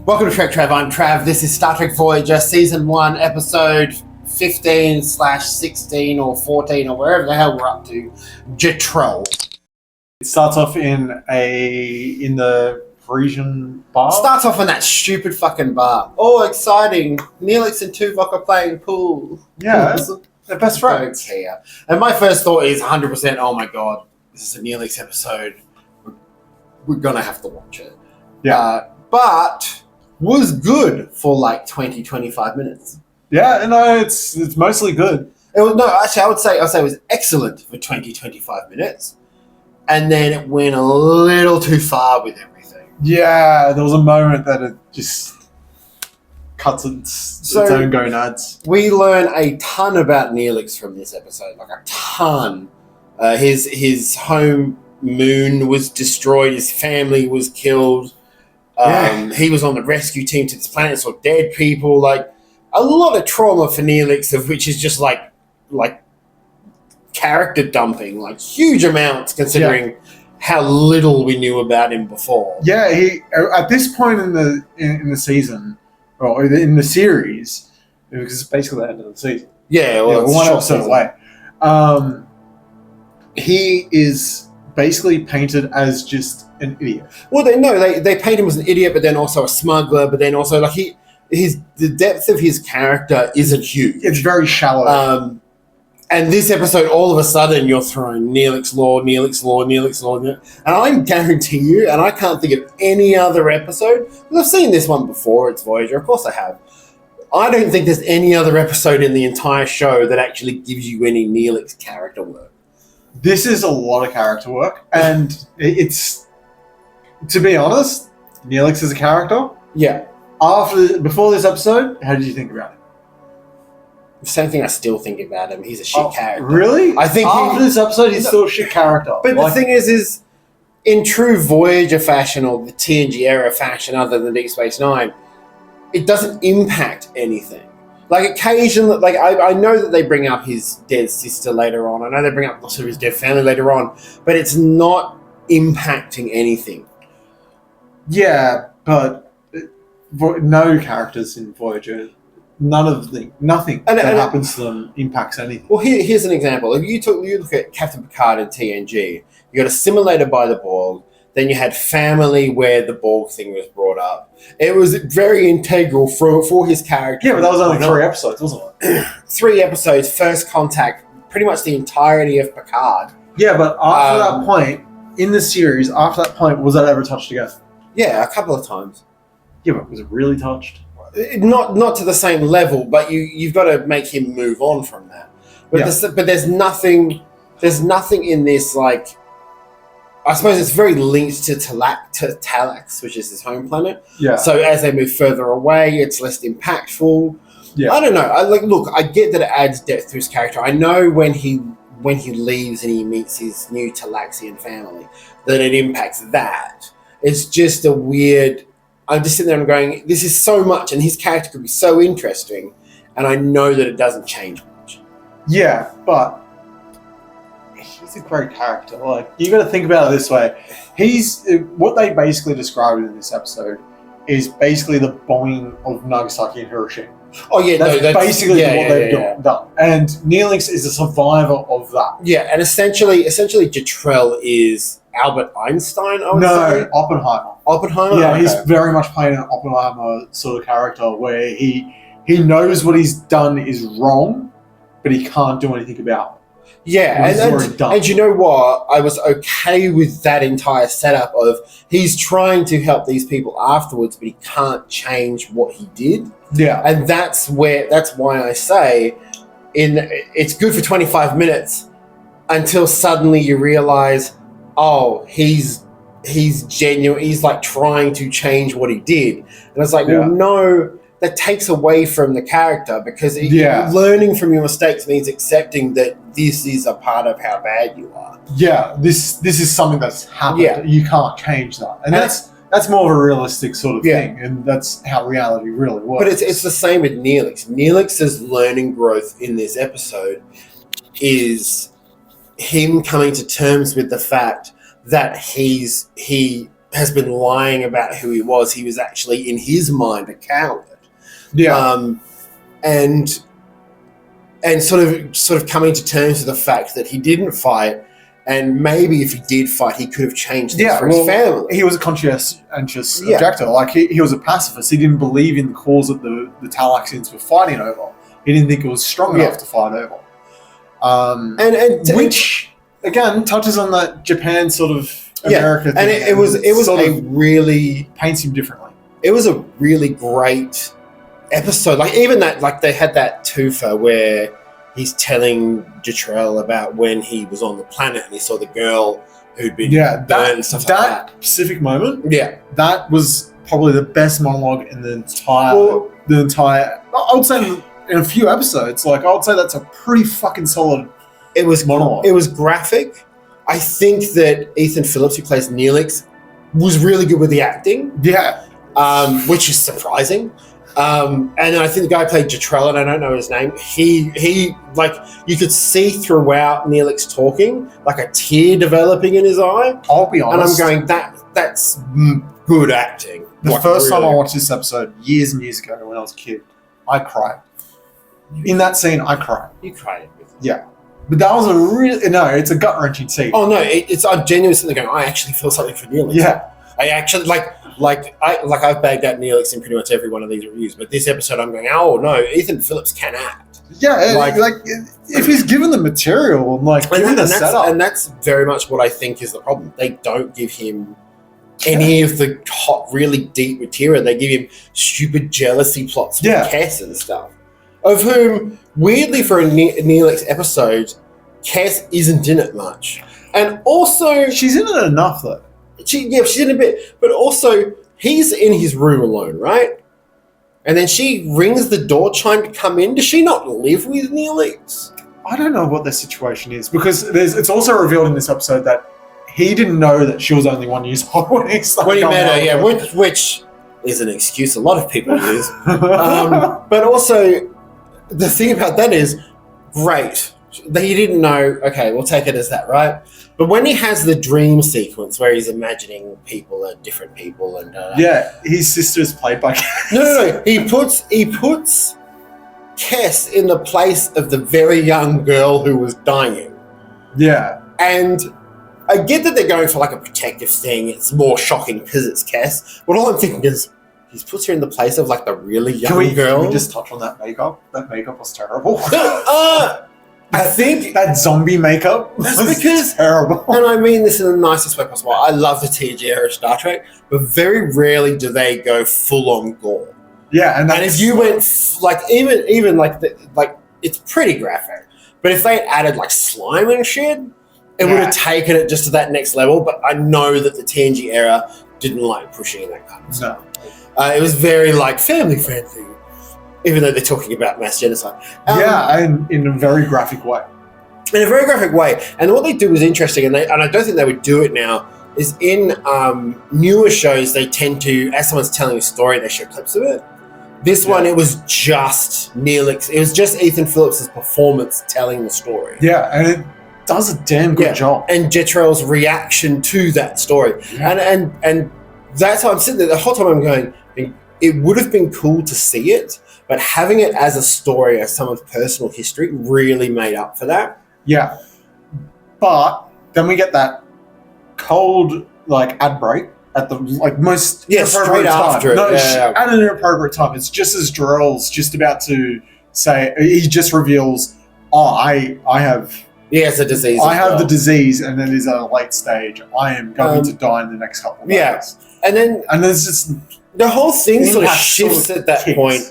Welcome to Trek Trav. I'm Trav. This is Star Trek Voyager Season 1, Episode 15/16 or 14 or wherever the hell we're up to. Jetrel. It starts off in the Parisian bar. Starts off in that stupid fucking bar. Oh, exciting. Neelix and Tuvok are playing pool. Yeah, they're best friends. Don't care. And my first thought is 100%, oh my god, this is a Neelix episode. We're going to have to watch it. Yeah. But was good for like 20-25 minutes. Yeah, no, it's mostly good. I would say it was excellent for 20-25 minutes, and then it went a little too far with everything. Yeah, there was a moment that it just cuts its own gonads. We learn a ton about Neelix from this episode, like a ton. His home moon was destroyed. His family was killed. He was on the rescue team to this planet, saw dead people. Like a lot of trauma for Neelix, of which is just like character dumping, like huge amounts considering how little we knew about him before. Yeah, he at this point in the season or in the series, because it's basically the end of the season. Yeah, well, one episode away. He is basically painted as just an idiot. Well, they paint him as an idiot, but then also a smuggler, but then also like the depth of his character isn't huge. It's very shallow. And this episode, all of a sudden, you're throwing Neelix Law, and I guarantee you, and I can't think of any other episode, because I've seen this one before, it's Voyager, of course I have. I don't think there's any other episode in the entire show that actually gives you any Neelix character work. This is a lot of character work, and it's, to be honest, Neelix is a character. Yeah. Before this episode, how did you think about him? Same thing I still think about him. He's a shit character. Really? I think after this episode, he's still a shit character. But the thing is in true Voyager fashion or the TNG era fashion, other than Deep Space Nine, it doesn't impact anything. Like occasionally, like I know that they bring up his dead sister later on. I know they bring up sort of his dead family later on, but it's not impacting anything. Yeah, but no characters in Voyager. Nothing that happens to them impacts anything. Well, here's an example. If you look at Captain Picard in TNG, you got a simulator by the Borg, then you had family where the Borg thing was brought up. It was very integral for his character. Yeah, but that was only 3 episodes, wasn't it? 3 episodes, first contact, pretty much the entirety of Picard. Yeah, but after that point, in the series, was that ever touched again? Yeah, a couple of times. Yeah, but was it really touched? Not to the same level, but you've got to make him move on from that. But there's nothing in this, like, I suppose it's very linked to Talax, which is his home planet. Yeah. So as they move further away, it's less impactful. Yeah. I don't know. I get that it adds depth to his character. I know when he leaves and he meets his new Talaxian family, that it impacts that. It's just a weird. I'm just sitting there and going, this is so much, and his character could be so interesting, and I know that it doesn't change much. Yeah, but he's a great character. Like, you got to think about it this way. What they basically described in this episode is basically the bombing of Nagasaki and Hiroshima. Oh yeah, that's basically what they've done. And Neelix is a survivor of that. Yeah, and essentially Jetrel is Albert Einstein, I would say? No, Oppenheimer. Oppenheimer? Yeah, okay. He's very much playing an Oppenheimer sort of character where he knows what he's done is wrong, but he can't do anything about it. Yeah, and you know what? I was okay with that entire setup of he's trying to help these people afterwards, but he can't change what he did. Yeah. And that's why I say it's good for 25 minutes until suddenly you realize, oh, he's genuine. He's like trying to change what he did. And it's like, well, no, that takes away from the character because learning from your mistakes means accepting that this is a part of how bad you are. Yeah, this is something that's happened. Yeah. You can't change that. And that's more of a realistic sort of thing, and that's how reality really works. But it's the same with Neelix. Neelix's learning growth in this episode is him coming to terms with the fact that he has been lying about who he was actually, in his mind, a coward. Yeah. And sort of coming to terms with the fact that he didn't fight, and maybe if he did fight, he could have changed things for his family. He was a conscientious objector. Like, he was a pacifist. He didn't believe in the cause that the Talaxians were fighting over. He didn't think it was strong enough to fight over. Which, again, touches on that Japan sort of America thing. And it was a really... paints him differently. It was a really great episode. Like, even that, like, they had that twofer where he's telling Jetrel about when he was on the planet and he saw the girl who'd been burned and stuff like that. That specific moment, that was probably the best monologue in the entire. I would say in a few episodes, like, I would say that's a pretty fucking solid. It was monologue. It was graphic. I think that Ethan Phillips, who plays Neelix, was really good with the acting. Yeah, which is surprising. And I think the guy who played Jetrel, and I don't know his name, he like, you could see throughout Neelix talking, like a tear developing in his eye. I'll be honest. And I'm going, that's good acting. The first time I watched this episode, years and years ago when I was a kid, I cried. In that scene, I cried. You cried with it. Yeah. But that was it's a gut-wrenching scene. Oh, no, I'm genuinely sitting there going, I actually feel something for Neelix. Yeah. I actually, I've bagged out Neelix in pretty much every one of these reviews, but this episode I'm going, oh no, Ethan Phillips can act. Yeah, like if he's given the material and given the setup. And that's very much what I think is the problem. They don't give him any of the hot, really deep material. They give him stupid jealousy plots with Kes and stuff. Of whom, weirdly for a Neelix episode, Kes isn't in it much. And also... she's in it enough, though. She's in a bit, but also he's in his room alone, right? And then she rings the door chime to come in. Does she not live with Neelix? I don't know what their situation is, because it's also revealed in this episode that he didn't know that she was only 1 year old when he met her. Which is an excuse a lot of people use. But also, the thing about that is, great. He didn't know. Okay, we'll take it as that, right? But when he has the dream sequence where he's imagining people are different people and his sister is played by Kes. No. He puts Kes in the place of the very young girl who was dying. Yeah, and I get that they're going for like a protective thing. It's more shocking because it's Kes. But all I'm thinking is, he puts her in the place of like the really young girl. Can we just touch on that makeup? That makeup was terrible. I think that zombie makeup was terrible. And I mean this in the nicest way possible. I love the TNG era of Star Trek, but very rarely do they go full on gore. Yeah, and if you went even it's pretty graphic. But if they added like slime and shit, it would have taken it just to that next level. But I know that the TNG era didn't like pushing in that kind of stuff. No. It was very like family friendly. Even though they're talking about mass genocide. And in a very graphic way. In a very graphic way. And what they do is interesting, and I don't think they would do it now, is in newer shows, they tend to, as someone's telling a story, they show clips of it. This one, it was just Neelix. It was just Ethan Phillips' performance telling the story. Yeah, and it does a damn good job. And Jetrel's reaction to that story. Yeah. And that's how I'm sitting there. The whole time I'm going, it would have been cool to see it, but having it as a story, as someone's personal history, really made up for that. Yeah. But then we get that cold, ad break at the, most straight after it. At an inappropriate time. It's just as Drell's just about to say, he just reveals, I have... He has a disease. I have the disease, and it is at a late stage. I am going to die in the next couple of days. Yeah. And there's just... The whole thing sort of shifts at that point,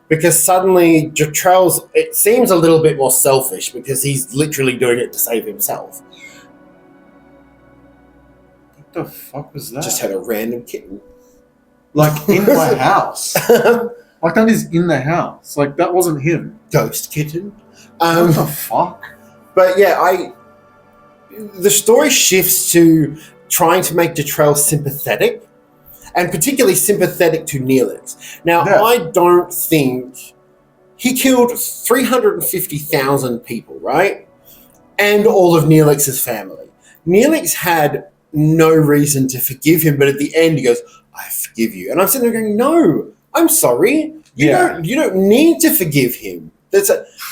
because suddenly Jetrel's, it seems a little bit more selfish because he's literally doing it to save himself. What the fuck was that? Just had a random kitten. In my house. That is in the house. That wasn't him. Ghost kitten. What the fuck? But yeah, the story shifts to trying to make Jetrel sympathetic. And particularly sympathetic to Neelix. Now, I don't think... He killed 350,000 people, right? And all of Neelix's family. Neelix had no reason to forgive him. But at the end, he goes, "I forgive you," and I'm sitting there going, "No, I'm sorry. You don't need to forgive him.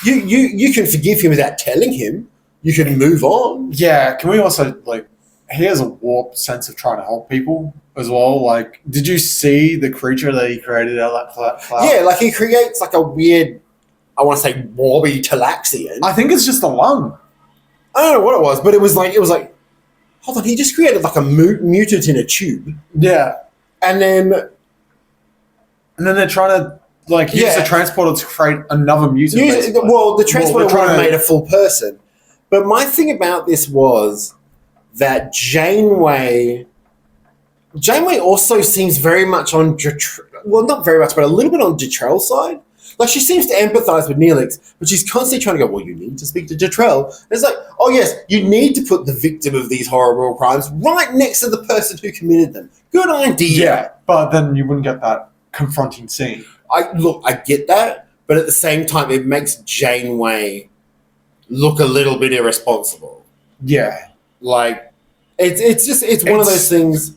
You can forgive him without telling him. You can move on." Yeah, can we also, like, he has a warped sense of trying to help people as well. Like, did you see the creature that he created out of that cloud? Yeah, like he creates like a weird, I want to say Warby Talaxian. I think it's just a lung. I don't know what it was, but it was like, hold on, he just created like a mutant in a tube. Yeah. And then they're trying to, like, use the transporter to create another mutant. The transporter would have made a full person. But my thing about this was that Janeway also seems very much on Jetrel, well, not very much, but a little bit on Jetrel's side. Like, she seems to empathize with Neelix, but she's constantly trying to go, well, you need to speak to Jetrel. And it's like, oh, yes, you need to put the victim of these horrible crimes right next to the person who committed them. Good idea. Yeah, but then you wouldn't get that confronting scene. I get that, but at the same time, it makes Janeway look a little bit irresponsible. Yeah. Like, it's one of those things.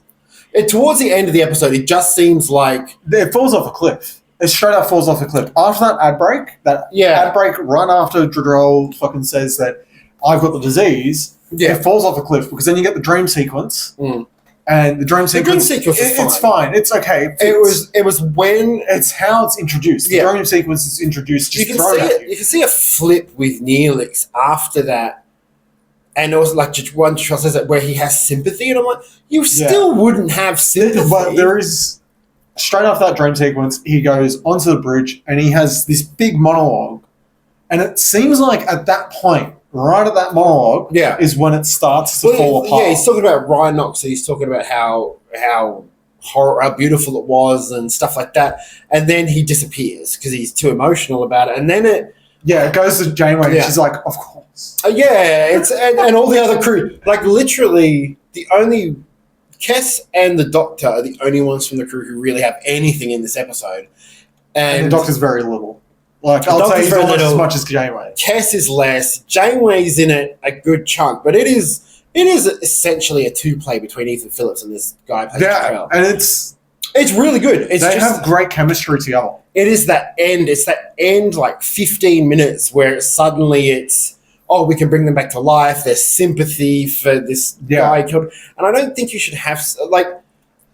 Towards the end of the episode, it just seems like it falls off a cliff. It straight up falls off a cliff. After that ad break, right after Jetrel fucking says that I've got the disease, it falls off a cliff because then you get the dream sequence. And the dream sequence is fine. It's fine. It's okay. It was when it's how it's introduced. The dream sequence is introduced. You can see a flip with Neelix after that, and it was like one Jetrel says that where he has sympathy, and I'm like, you still wouldn't have sympathy. But there is straight off that dream sequence, he goes onto the bridge and he has this big monologue, and it seems like at that point. Right at that monologue is when it starts to fall apart. Yeah, he's talking about Rhinox, so he's talking about how beautiful it was and stuff like that. And then he disappears because he's too emotional about it. And then it goes to Janeway and she's like, of course. And all the other crew. Like, literally, the only... Kes and the Doctor are the only ones from the crew who really have anything in this episode. And the Doctor's very little. Like, I'll say he's almost as much as Janeway. Kes is less. Janeway's in it a good chunk, but it is essentially a two-play between Ethan Phillips and this guy. Yeah, and it's really good. They have great chemistry together. It is that end. It's that end, like 15 minutes, where suddenly it's, oh, we can bring them back to life. There's sympathy for this guy killed, and I don't think you should have like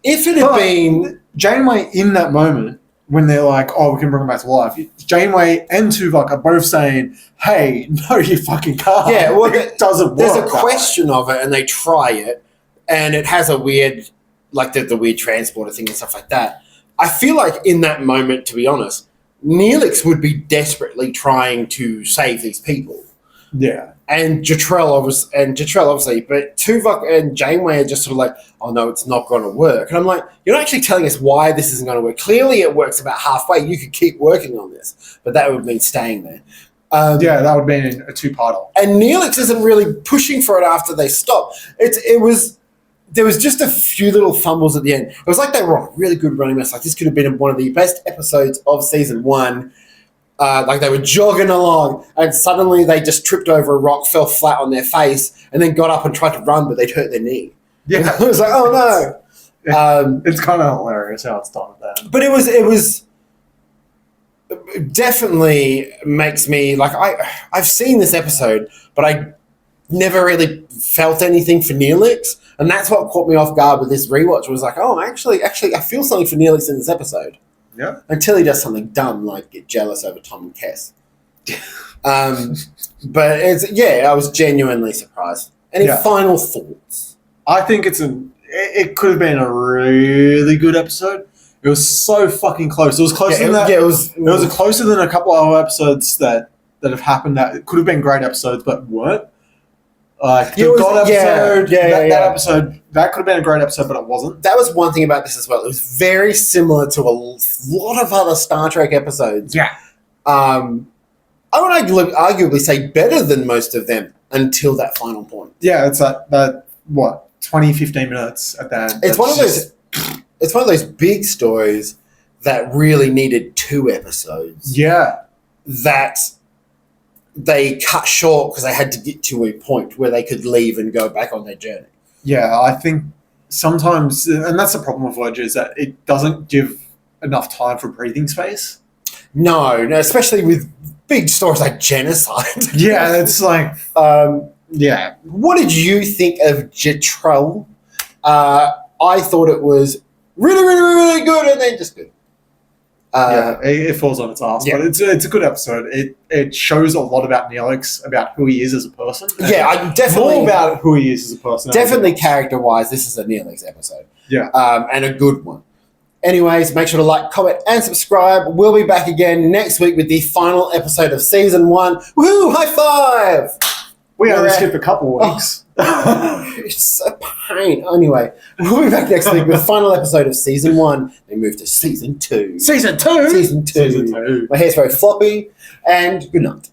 if it had been Janeway in that moment. When they're like, oh, we can bring him back to life. Janeway and Tuvok are both saying, hey, no, you fucking can't. Yeah, well, it doesn't work. There's a question of it, and they try it, and it has a weird, like the weird transporter thing and stuff like that. I feel like in that moment, to be honest, Neelix would be desperately trying to save these people. Yeah. And Jetrel obviously, but Tuvok and Janeway are just sort of like, oh no, it's not going to work. And I'm like, you're not actually telling us why this isn't going to work. Clearly it works about halfway. You could keep working on this, but that would mean staying there. That would mean a two-parter. And Neelix isn't really pushing for it after they stop. There was just a few little fumbles at the end. It was like they were on a really good running mess. Like, this could have been one of the best episodes of season 1. Like, they were jogging along, and suddenly they just tripped over a rock, fell flat on their face, and then got up and tried to run, but they'd hurt their knee. Yeah. It was like, oh no. It's kind of hilarious how it's done with that. But it was definitely makes me, like, I've seen this episode, but I never really felt anything for Neelix, and that's what caught me off guard with this rewatch. Was like, oh, actually, I feel something for Neelix in this episode. Yeah. Until he does something dumb, like get jealous over Tom and Kes. But I was genuinely surprised. Any final thoughts? I think it could have been a really good episode. It was so fucking close. It was closer than that. Yeah, it was closer than a couple of other episodes that have happened that it could have been great episodes but weren't. Like the God episode, that episode, that could have been a great episode, but it wasn't. That was one thing about this as well. It was very similar to a lot of other Star Trek episodes. Yeah. I would arguably say better than most of them until that final point. Yeah, it's that 20, 15 minutes at that. It's one of those big stories that really needed 2 episodes. Yeah. That they cut short because they had to get to a point where they could leave and go back on their journey. Yeah, I think sometimes, and that's the problem with Voyager, is that it doesn't give enough time for breathing space. No, especially with big stories like genocide. Yeah, it's like, yeah. What did you think of Jetrel? I thought it was really, really, really good, and then just good. It falls on its ass, yeah. but it's a good episode. It shows a lot about Neelix, about who he is as a person. Yeah, I definitely more about who he is as a person. Definitely character-wise, this is a Neelix episode. Yeah, and a good one. Anyways, make sure to like, comment, and subscribe. We'll be back again next week with the final episode of season 1. Woo! High five! We only skipped a couple weeks. It's a pain. Anyway, we'll be back next week with the final episode of season 1. Then move to season 2. Season 2? Season 2. Season 2. My hair's very floppy, and good night.